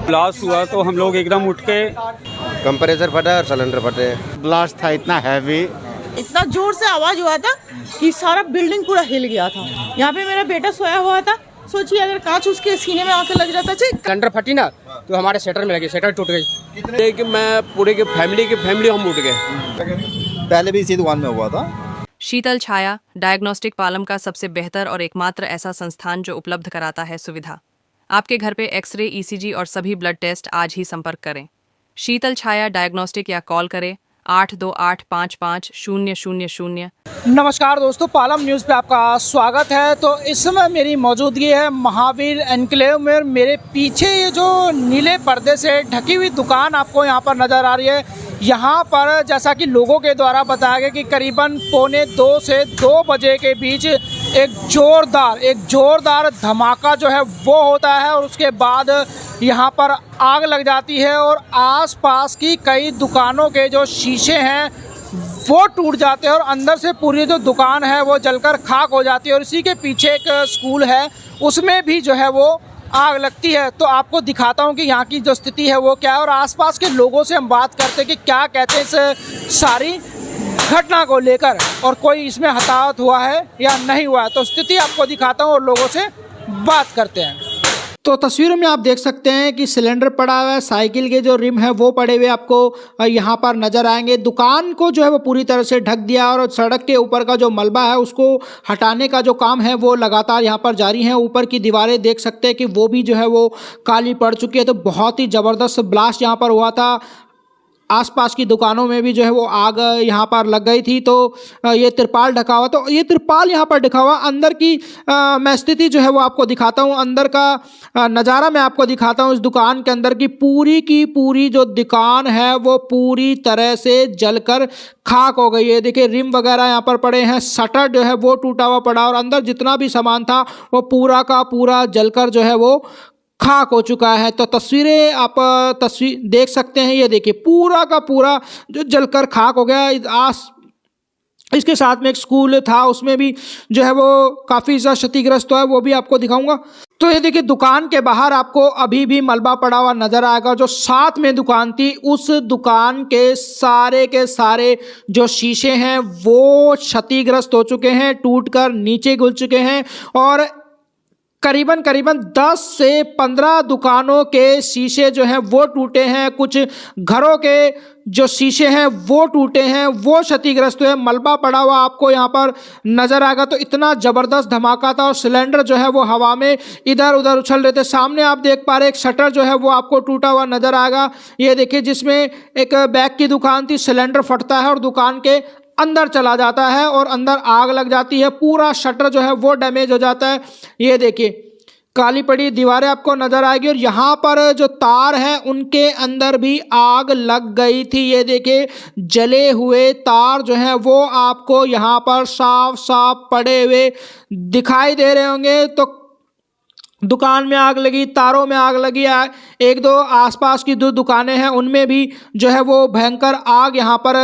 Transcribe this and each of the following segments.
Blast हुआ तो हम लोग एकदम उठ के, कंप्रेसर फटा और सिलेंडर फटे। ब्लास्ट था इतना हैवी, इतना जोर से आवाज हुआ था कि सारा बिल्डिंग पूरा हिल गया था। यहाँ पे मेरा बेटा सोया हुआ था, सोचिए अगर कांच उसके सीने में आके लग जाता। सिलेंडर फटी ना तो हमारे शटर में लगी, शटर टूट गई। कि मैं पूरे की फैमिली हम उठ गए। पहले भी इसी दुकान में हुआ था। शीतल छाया डायग्नोस्टिक पालम का सबसे बेहतर और एकमात्र ऐसा संस्थान जो उपलब्ध कराता है सुविधा। आपके घर पे एक्सरे, ईसीजी और सभी ब्लड टेस्ट आज ही संपर्क करें। शीतल छाया डायग्नोस्टिक या कॉल करें 82855000। नमस्कार दोस्तों, पालम न्यूज़ पे आपका स्वागत है। तो इस समय मेरी मौजूदगी है महावीर एनक्लेव में। मेरे पीछे ये जो नीले पर्दे से ढकी हुई दुकान आपको यहाँ पर नज़र आ रही है, यहाँ पर जैसा कि लोगों के द्वारा बताया गया कि करीबन 1:45 से 2 बजे के बीच एक जोरदार धमाका जो है वो होता है और उसके बाद यहाँ पर आग लग जाती है और आसपास की कई दुकानों के जो शीशे हैं वो टूट जाते हैं और अंदर से पूरी जो दुकान है वो जलकर खाक हो जाती है। और इसी के पीछे एक स्कूल है, उसमें भी जो है वो आग लगती है। तो आपको दिखाता हूँ कि यहाँ की जो स्थिति है वो क्या है और आसपास के लोगों से हम बात करते हैं कि क्या कहते हैं इस सारी घटना को लेकर और कोई इसमें हताहत हुआ है या नहीं हुआ है। तो स्थिति आपको दिखाता हूँ और लोगों से बात करते हैं। तो तस्वीरों में आप देख सकते हैं कि सिलेंडर पड़ा हुआ है, साइकिल के जो रिम है वो पड़े हुए आपको यहाँ पर नज़र आएंगे। दुकान को जो है वो पूरी तरह से ढक दिया और सड़क के ऊपर का जो मलबा है उसको हटाने का जो काम है वो लगातार यहाँ पर जारी है। ऊपर की दीवारें देख सकते हैं कि वो भी जो है वो काली पड़ चुकी है। तो बहुत ही ज़बरदस्त ब्लास्ट यहाँ पर हुआ था। आसपास की दुकानों में भी जो है वो आग यहाँ पर लग गई थी। तो ये तिरपाल ढका हुआ, तो ये तिरपाल यहाँ पर ढका हुआ। अंदर की मैं स्थिति जो है वो आपको दिखाता हूँ, अंदर का नज़ारा मैं आपको दिखाता हूँ। इस दुकान के अंदर की पूरी जो दुकान है वो पूरी तरह से जलकर खाक हो गई है। देखिए रिम वगैरह यहाँ पर पड़े हैं, शटर जो है वो टूटा हुआ पड़ा और अंदर जितना भी सामान था वो पूरा का पूरा जलकर जो है वो खाक हो चुका है। तो तस्वीरें आप देख सकते हैं, ये देखिए पूरा का पूरा जो जलकर खाक हो गया। इसके साथ में एक स्कूल था, उसमें भी जो है वो काफ़ी ज़्यादा क्षतिग्रस्त हुआ है, वो भी आपको दिखाऊंगा। तो ये देखिए दुकान के बाहर आपको अभी भी मलबा पड़ा हुआ नज़र आएगा। जो साथ में दुकान थी उस दुकान के सारे जो शीशे हैं वो क्षतिग्रस्त हो चुके हैं, टूटकर नीचे गिर चुके हैं और करीबन 10 से 15 दुकानों के शीशे जो हैं वो टूटे हैं। कुछ घरों के जो शीशे हैं वो टूटे हैं, वो क्षतिग्रस्त हुए। मलबा पड़ा हुआ आपको यहाँ पर नज़र आएगा। तो इतना ज़बरदस्त धमाका था और सिलेंडर जो है वो हवा में इधर उधर उछल रहे थे। सामने आप देख पा रहे एक शटर जो है वो आपको टूटा हुआ नज़र आएगा। ये देखिए जिसमें एक बैग की दुकान थी, सिलेंडर फटता है और दुकान के अंदर चला जाता है और अंदर आग लग जाती है। पूरा शटर जो है वो डैमेज हो जाता है। ये देखिए काली पड़ी दीवारें आपको नज़र आएगी और यहाँ पर जो तार हैं उनके अंदर भी आग लग गई थी। ये देखिए जले हुए तार जो हैं वो आपको यहाँ पर साफ पड़े हुए दिखाई दे रहे होंगे। तो दुकान में आग लगी, तारों में आग लगी। एक दो आसपास की जो दुकानें हैं उनमें भी जो है वो भयंकर आग यहाँ पर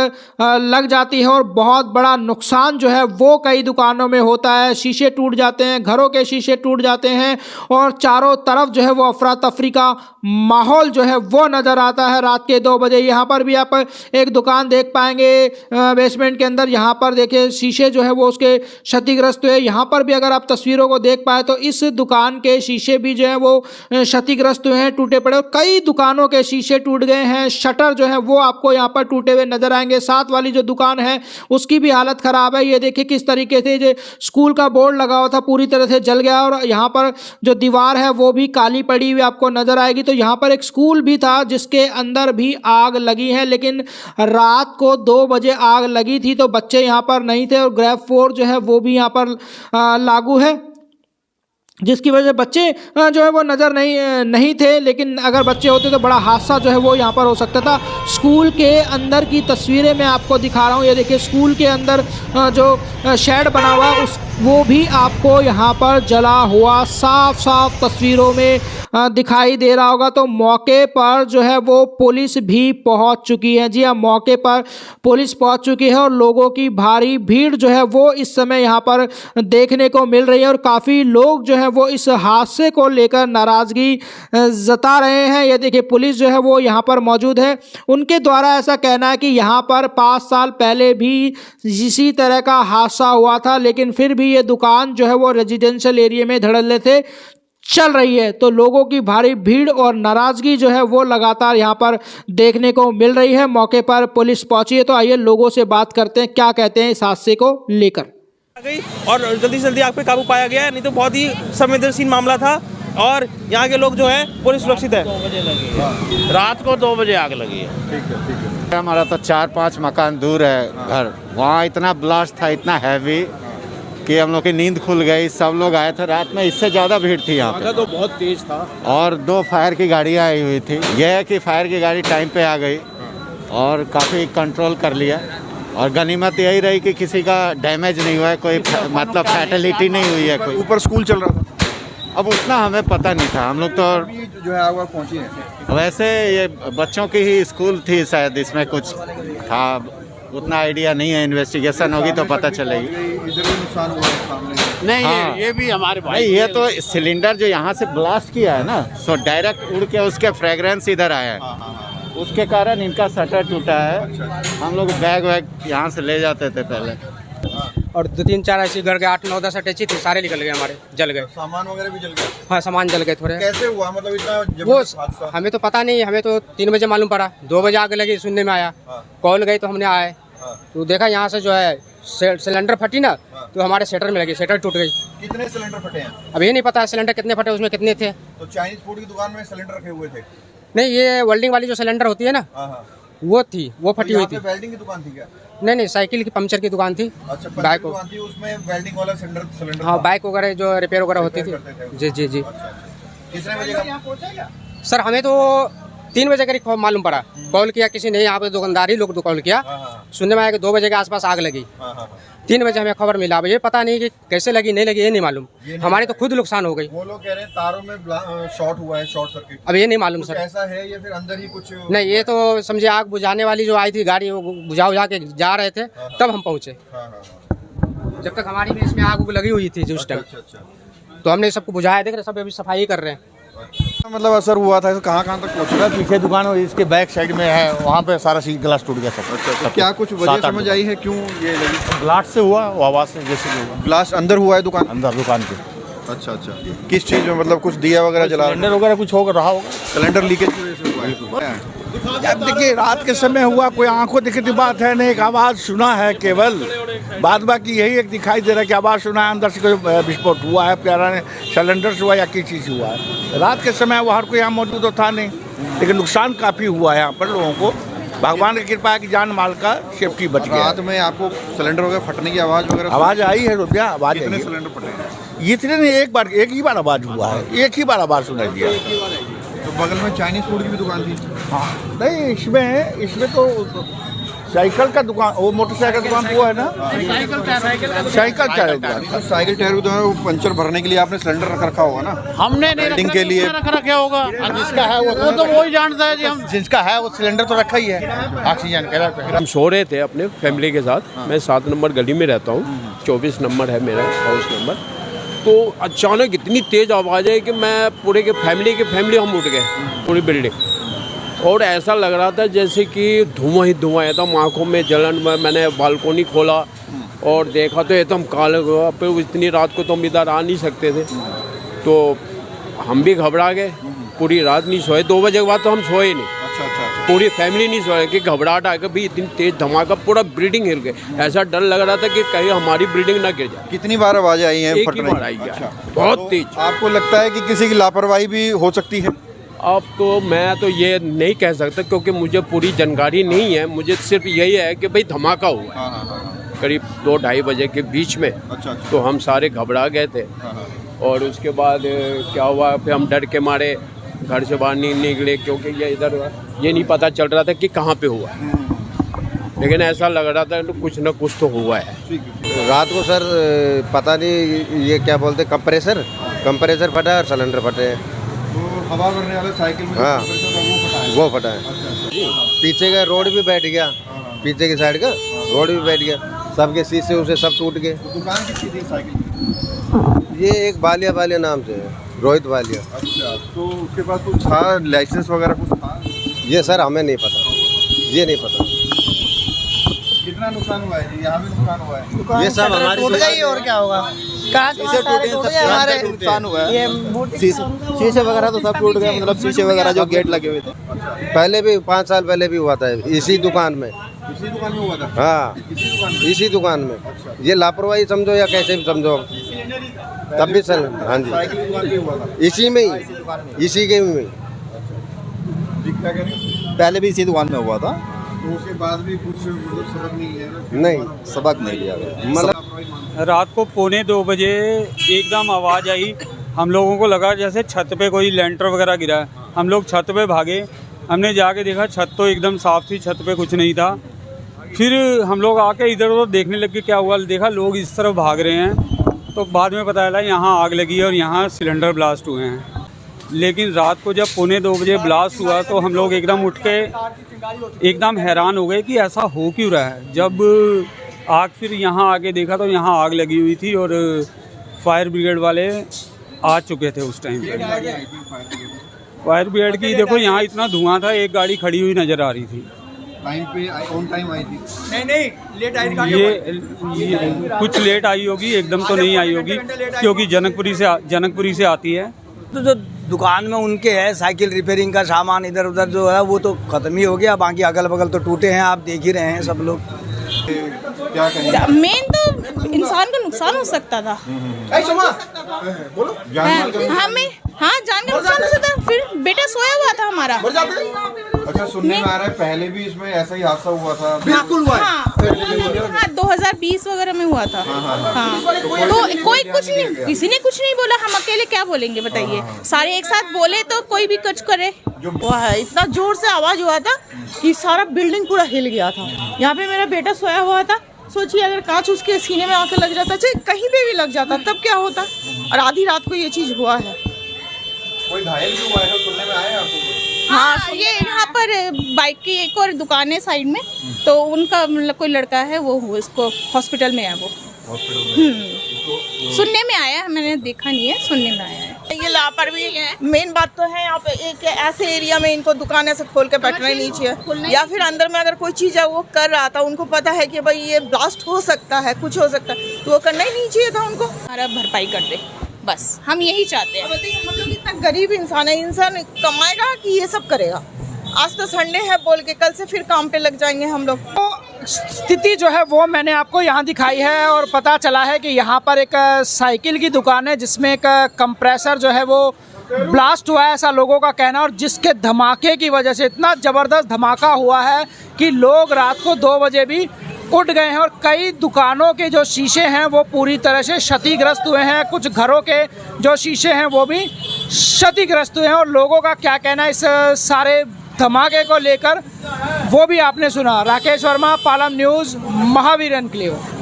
लग जाती है और बहुत बड़ा नुकसान जो है वो कई दुकानों में होता है। शीशे टूट जाते हैं, घरों के शीशे टूट जाते हैं और चारों तरफ जो है वो अफरा तफरी का माहौल जो है वो नज़र आता है। रात के 2 बजे यहाँ पर भी आप एक दुकान देख पाएंगे बेसमेंट के अंदर। यहाँ पर देखिए शीशे जो है वो उसके क्षतिग्रस्त हुए। यहाँ पर भी अगर आप तस्वीरों को देख पाए तो इस दुकान के शीशे भी जो है वो क्षतिग्रस्त हुए हैं, टूटे पड़े। और कई दुकानों के शीशे टूट गए हैं, शटर जो है वो आपको यहाँ पर टूटे हुए नजर आएंगे। साथ वाली जो दुकान है उसकी भी हालत खराब है। ये देखिए किस तरीके से जो स्कूल का बोर्ड लगा हुआ था पूरी तरह से जल गया और यहाँ पर जो दीवार है वो भी काली पड़ी हुई आपको नजर आएगी। तो यहाँ पर एक स्कूल भी था जिसके अंदर भी आग लगी है, लेकिन रात को 2 बजे आग लगी थी तो बच्चे यहाँ पर नहीं थे और ग्रेड 4 जो है वो भी यहाँ पर लागू है, जिसकी वजह से बच्चे जो है वो नज़र नहीं थे। लेकिन अगर बच्चे होते तो बड़ा हादसा जो है वो यहाँ पर हो सकता था। स्कूल के अंदर की तस्वीरें मैं आपको दिखा रहा हूँ। ये देखिए स्कूल के अंदर जो शेड बना हुआ वो भी आपको यहाँ पर जला हुआ साफ तस्वीरों में दिखाई दे रहा होगा। तो मौके पर जो है वो पुलिस भी पहुंच चुकी है। जी हाँ, मौके पर पुलिस पहुंच चुकी है और लोगों की भारी भीड़ जो है वो इस समय यहाँ पर देखने को मिल रही है और काफ़ी लोग जो है वो इस हादसे को लेकर नाराज़गी जता रहे हैं। ये देखिए, पुलिस जो है वो यहाँ पर मौजूद है। उनके द्वारा ऐसा कहना है कि यहाँ पर 5 साल पहले भी इसी तरह का हादसा हुआ था, लेकिन फिर भी ये दुकान जो है वो रेजिडेंशियल एरिया में धड़ल्ले से चल रही है। तो लोगों की भारी भीड़ और नाराज़गी जो है वो लगातार यहाँ पर देखने को मिल रही है। मौके पर पुलिस पहुंची है, तो आइए लोगों से बात करते हैं क्या कहते हैं इस हादसे को लेकर। गई और जल्दी से जल्दी आग पे काबू पाया गया है, नहीं तो बहुत ही संवेदनशील मामला था और यहाँ के लोग जो है पूरे सुरक्षित है। रात को 2 बजे आग लगी है। ठीक है। हमारा तो 4-5 मकान दूर है घर, वहाँ इतना ब्लास्ट था, इतना हैवी कि हम लोग की नींद खुल गई। सब लोग आए थे रात में, इससे ज़्यादा भीड़ थी यहाँ पे। तो बहुत तेज था और 2 फायर की गाड़ियाँ आई हुई थी। यह है कि फायर की गाड़ी टाइम पे आ गई और काफ़ी कंट्रोल कर लिया। और गनीमत यही रही कि किसी का डैमेज नहीं हुआ है, कोई मतलब फैटेलिटी नहीं हुई है। कोई ऊपर स्कूल चल रहा था, अब उतना हमें पता नहीं था। हम लोग तो जो है आग पहुंची है। वैसे ये बच्चों की ही स्कूल थी शायद, इसमें कुछ था, उतना आइडिया नहीं है। इन्वेस्टिगेशन होगी तो पता चलेगी। इधर भी नुकसान हुआ है सामने। नहीं, हाँ। ये भी हमारे भाई। नहीं, ये तो सिलेंडर जो यहाँ से ब्लास्ट किया है ना, सो डायरेक्ट उड़ के उसके फ्रेग्रेंस इधर आया है, उसके कारण इनका शटर टूटा है। हम लोग बैग वैग यहाँ से ले जाते थे पहले, और 2-3-4 ऐसी घर के 8-9-10 अटैची थे, सारे निकल गए हमारे, जल गए। सामान वगैरह भी जल गया। हाँ, सामान जल गए थोड़े। कैसे हुआ, मतलब इतना वो जबरदस्त हादसा? हमें तो पता नहीं, हमें तो 3 बजे मालूम पड़ा, 2 बजे आग लगी सुनने में आया। कॉल गई तो हमने आए तो देखा यहाँ से जो है सिलेंडर फटी ना, तो हमारे शटर में लगी, शटर टूट गई। कितने सिलेंडर फटे हैं? अब ये नहीं पता सिलेंडर कितने फटे, उसमें कितने थे। तो चाइनीज फूड की दुकान में सिलेंडर रखे हुए थे? नहीं, ये वेल्डिंग वाली जो सिलेंडर होती है ना, वो थी, वो फटी हुई थी। वेल्डिंग की दुकान थी क्या? नहीं, साइकिल की पंचर की दुकान थी। अच्छा, बाइक की दुकान थी, उसमें वेल्डिंग वाला सिलेंडर। हाँ, बाइक वगैरह जो रिपेयर वगैरह होती थी। जी जी जी। कितने बजे का? सर हमें तो 3 बजे करीब मालूम पड़ा, कॉल किया किसी ने, यहाँ पे दुकानदार ही लोग तो कॉल किया। सुनने में आया कि 2 बजे के आसपास आग लगी। 3 बजे हमें खबर मिला। अब ये पता नहीं कि कैसे लगी नहीं लगी, ये नहीं मालूम। हमारी तो खुद नुकसान हो गई। वो लोग कह रहे हैं तारों में शॉर्ट हुआ है, शॉर्ट सर्किट। अब ये नहीं मालूम सर, ऐसा है या फिर अंदर ही कुछ? नहीं, ये तो समझे आग बुझाने वाली जो आई थी गाड़ी, वो बुझा के जा रहे थे, तब हम पहुँचे। जब तक हमारी में इसमें आग लगी हुई थी उस टाइम, तो हमने सबको बुझाया। देख रहे सब अभी सफाई कर रहे हैं। मतलब असर हुआ था, कहाँ तक पहुँचा? पीछे दुकान और इसके बैक साइड में है, वहाँ पे सारा शीट ग्लास टूट गया सब। अच्छा, क्या कुछ वजह समझ आई है क्यों ये लगी? ब्लास्ट से हुआ, वो आवाज़ से जैसे हुआ। ब्लास्ट अंदर हुआ है दुकान? अंदर दुकान के। अच्छा, किस चीज़ में, मतलब कुछ दिया वगैरह जला? सिलेंडर वगैरह कुछ होगा, रहा होगा। सिलेंडर लीकेज की वजह से हुआ है। अब देखिए, रात के समय हुआ, कोई आंखों दिखती बात है नहीं, एक आवाज़ सुना है केवल, बाद बाकी यही एक दिखाई दे रहा है कि आवाज़ सुना है, अंदर से कोई विस्फोट हुआ है, प्यारा ने सिलेंडर से हुआ या किस चीज़ हुआ है। रात के समय वो हर कोई यहाँ मौजूद तो था नहीं, लेकिन नुकसान काफ़ी हुआ है यहाँ पर लोगों को। भगवान की कृपा है कि जान माल का सेफ्टी बच गया। रात में आपको सिलेंडर वगैरह फटने की आवाज़ वगैरह? आवाज़ आई है रुपया, आवाज़। कितने सिलेंडर फटे हैं? इतने नहीं, एक ही बार आवाज़ हुआ है, एक ही बार आवाज़ सुनाई दिया। तो बगल में चाइनीज फूड की भी दुकान थी? हाँ, नहीं, इसमें तो साइकिल का दुकान, वो मोटरसाइकिल दुकान वो है ना, साइकिल टायर दुकान। तो साइकिल टायर की दुकान, वो पंचर भरने के लिए आपने सिलेंडर रख रखा होगा ना? हमने नहीं वेल्डिंग के लिए रख रखा होगा। जिसका है वो तो वही जानता है जी। हम जिसका है वो सिलेंडर तो रखा ही है, ऑक्सीजन का। हम सो रहे थे अपने फैमिली के साथ। मैं 7 नंबर गली में रहता हूँ, 24 नंबर है मेरा हाउस नंबर। तो अचानक इतनी तेज़ आवाज़ है कि मैं पूरे के फैमिली हम उठ गए, पूरी बिल्डिंग। और ऐसा लग रहा था जैसे कि धुआं ही धुआं है, एकदम आँखों में जलन। मैंने बालकोनी खोला और देखा तो एकदम काले पे। इतनी रात को तो हम इधर आ नहीं सकते थे, तो हम भी घबरा गए, पूरी रात नहीं सोए। 2 बजे के बाद तो हम सोए नहीं। अच्छा। पूरी फैमिली नहीं सोए कि घबराहट आ गई, भाई इतनी तेज धमाका, पूरा बिल्डिंग हिल गई। ऐसा डर लग रहा था कि कहीं हमारी बिल्डिंग ना गिर जाए। कितनी बार आवाज़ें आई हैं? एक ही बार आई है। अच्छा। बहुत तेज। आपको लगता है कि किसी की लापरवाही भी हो सकती है? अब तो मैं तो ये नहीं कह सकता, क्योंकि मुझे पूरी जानकारी नहीं है। मुझे सिर्फ यही है कि भाई धमाका हुआ करीब 2-2:30 बजे के बीच में। अच्छा। तो हम सारे घबरा गए थे। और उसके बाद क्या हुआ, फिर हम डर के मारे घर से बाहर नहीं निकले, क्योंकि ये इधर ये नहीं पता चल रहा था कि कहाँ पे हुआ। लेकिन ऐसा लग रहा था तो कुछ ना कुछ तो हुआ है। रात को सर पता नहीं ये क्या बोलते, कंप्रेसर फटा और सिलेंडर फटे। तो हवा भरने वाला साइकिल में हाँ। वो फटा है। पीछे का रोड भी बैठ गया, पीछे की साइड का रोड भी बैठ गया, सबके शीशे उसे सब टूट गए। दुकान किसकी थी साइकिल? ये एक बालिया नाम से है, रोहित बालिया। अच्छा, तो उसके पास कुछ था, लाइसेंस वगैरह कुछ था? ये सर हमें नहीं पता, ये नहीं पता। कितना नुकसान हुआ है? यहाँ भी नुकसान हुआ है। ये सब हमारी टूट गई और क्या होगा? नुकसान हुआ है, शीशे वगैरह तो सब टूट गए, मतलब शीशे वगैरह जो गेट लगे हुए थे। पहले भी 5 साल पहले भी हुआ था इसी दुकान में। इसी दुकान में हुआ था? हाँ, इसी दुकान में? इसी दुकान में। ये लापरवाही समझो या कैसे भी समझो, तब भी सर। हाँ जी, साइकिल की दुकान भी हुआ था इसी में ही, इसी के में। क्या कह रहे हैं? पहले भी इसी दुकान में हुआ था, तो उसके बाद भी कुछ मतलब सबक नहीं लिया ना? नहीं, सबक नहीं लिया गया। मतलब रात को 2:45 बजे एकदम आवाज़ आई। हम लोगों को लगा जैसे छत पे कोई लेंटर वगैरह गिरा है। हम लोग छत पे भागे, हमने जाके देखा छत तो एकदम साफ़ थी, छत पे कुछ नहीं था। फिर हम लोग आके इधर उधर देखने लगे क्या हुआ, देखा लोग इस तरफ भाग रहे हैं, तो बाद में पता चला यहाँ आग लगी है और यहाँ सिलेंडर ब्लास्ट हुए हैं। लेकिन रात को जब 2:45 बजे ब्लास्ट हुआ तो हम लोग एकदम उठ के एकदम हैरान हो गए कि ऐसा हो क्यों रहा है। जब आग फिर यहाँ आके देखा तो यहाँ आग लगी हुई थी और फायर ब्रिगेड वाले आ चुके थे उस टाइम पे। फायर ब्रिगेड की देखो यहाँ इतना धुआं था, एक गाड़ी खड़ी हुई नज़र आ रही थी। टाइम पे ऑन टाइम आई थी? नहीं लेट आई। ये कुछ लेट आई होगी, एकदम तो नहीं आई होगी, क्योंकि जनकपुरी से आती है। तो जो दुकान में उनके है साइकिल रिपेयरिंग का सामान इधर उधर जो है वो तो खत्म ही हो गया, बाकी अगल बगल तो टूटे हैं, आप देख ही रहे हैं सब लोग। क्या कहेंगे? मेन तो इंसान को नुकसान हो सकता था। बोलो, हमें हाँ जान का नुकसान हो सकता, फिर बेटा सोया हुआ था हमारा। अच्छा, सुनने में आ रहा है पहले भी इसमें ऐसा ही हादसा हुआ था? बिल्कुल हुआ। हाँ 2020 वगैरह में हुआ था। हाँ तो कोई कुछ नहीं, किसी ने कुछ नहीं बोला, हम अकेले क्या बोलेंगे बताइए। सारे एक साथ बोले तो कोई भी कुछ करे। इतना जोर से आवाज हुआ था कि सारा बिल्डिंग पूरा हिल गया था। यहाँ पे मेरा बेटा सोया हुआ था, सोचिए अगर कांच उसके सीने में आके लग जाता, चाहे कहीं पे भी लग जाता तब क्या होता। और आधी रात को ये चीज हुआ है। कोई घायल भी हुआ है सुनने में आया आपको? हाँ ये यहाँ पर बाइक की एक और दुकान है साइड में, तो उनका मतलब कोई लड़का है वो इसको हॉस्पिटल में है वो। सुनने में आया है, मैंने देखा नहीं है, सुनने में आया है। ये लापरवाही है, मेन बात तो है। यहाँ पे एक ऐसे एरिया में इनको दुकान ऐसे खोल के बैठना ही नहीं चाहिए, या फिर अंदर में अगर कोई चीज़ है वो कर रहा था, उनको पता है कि भाई ये ब्लास्ट हो सकता है, कुछ हो सकता है, तो वो करना ही नहीं चाहिए था उनको। हमारा भरपाई कर दे, बस हम यही चाहते हैं। बताइए हम लोग इतना गरीब इंसान है, इंसान कमाएगा कि ये सब करेगा। आज तो संडे है बोल के कल से फिर काम पे लग जाएंगे हम लोग। तो स्थिति जो है वो मैंने आपको यहाँ दिखाई है और पता चला है कि यहाँ पर एक साइकिल की दुकान है जिसमें एक कंप्रेसर जो है वो ब्लास्ट हुआ है, ऐसा लोगों का कहना। और जिसके धमाके की वजह से इतना ज़बरदस्त धमाका हुआ है कि लोग रात को 2 बजे भी उठ गए हैं और कई दुकानों के जो शीशे हैं वो पूरी तरह से क्षतिग्रस्त हुए हैं। कुछ घरों के जो शीशे हैं वो भी क्षतिग्रस्त हुए हैं। और लोगों का क्या कहना है इस सारे धमाके को लेकर वो भी आपने सुना। Rakesh Verma, Palam news, Mahavir enclave.